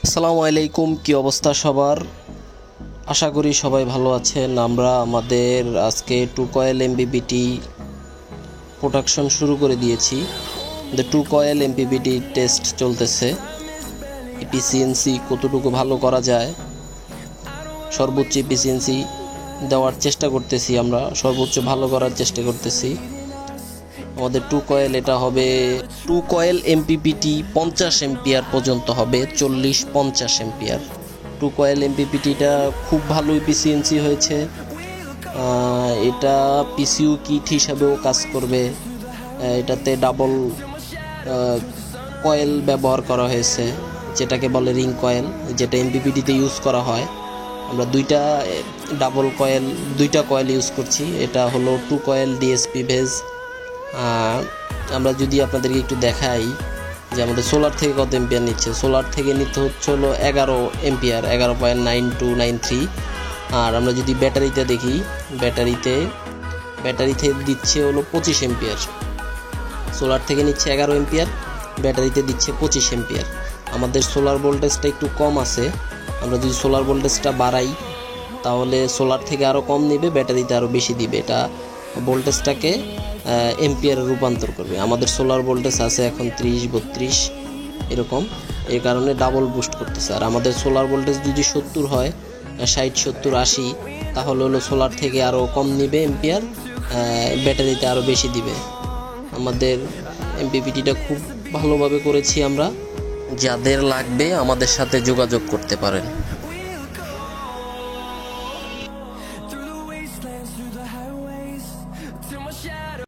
আসসালামু আলাইকুম, কি অবস্থা সবার? আশা করি সবাই ভালো আছেন। আমরা আমাদের আজকে 2 কয়েল এমপিপিটি প্রোডাকশন শুরু করে দিয়েছি। 2 কয়েল এমপিপিটি টেস্ট চলতেছে। এফিসিয়েন্সি কতটুকু ভালো করা যায়, সর্বোচ্চ এফিসিয়েন্সি দেওয়ার চেষ্টা করতেছি, আমরা সর্বোচ্চ ভালো করার চেষ্টা করতেছি। আমাদের 2 কয়েল এটা হবে 2 কয়েল এমপিপিটি 50 এম্পিয়ার পর্যন্ত হবে, 40-50 এম্পিয়ার। 2 কয়েল এমপিপিটিটা খুব ভালো এফিসিয়েন্সি হয়েছে। এটা পিসিইউ কিট হিসাবেও কাজ করবে। এটাতে ডাবল কয়েল ব্যবহার করা হয়েছে, যেটাকে বলে রিং কয়েল, যেটা এমপিপিটিতে ইউজ করা হয়। আমরা দুইটা কয়েল ইউজ করছি। এটা হলো 2 কয়েল ডিএসপি বেজ। আমরা যদি আপনাদেরকে একটু দেখাই যে আমাদের সোলার থেকে কত এম্পিয়ার নিচ্ছে। সোলার থেকে নিতে হচ্ছে হলো 11 এম্পিয়ার, 11.9293। আর আমরা যদি ব্যাটারিতে দেখি, ব্যাটারিতে দিচ্ছে হলো 25 এম্পিয়ার। সোলার থেকে নিচ্ছে 11 এম্পিয়ার, ব্যাটারিতে দিচ্ছে 25 এম্পিয়ার। আমাদের সোলার ভোল্টেজটা একটু কম আছে। আমরা যদি সোলার ভোল্টেজটা বাড়াই তাহলে সোলার থেকে আরও কম নেবে, ব্যাটারিতে আরও বেশি দিবে। এটা ভোল্টেজটাকে এম্পিয়ারে রূপান্তর করবে। আমাদের সোলার ভোল্টেজ আছে এখন 30-32 এরকম, এই কারণে ডাবল বুস্ট করতেছে। আর আমাদের সোলার ভোল্টেজ যদি 70 হয়, 60-70-80, তাহলে হলো সোলার থেকে আরও কম নিবে এম্পিয়ার, ব্যাটারিতে আরও বেশি দিবে। আমাদের এমপিপিটিটা খুব ভালোভাবে করেছি আমরা। যাদের লাগবে আমাদের সাথে যোগাযোগ করতে পারেন।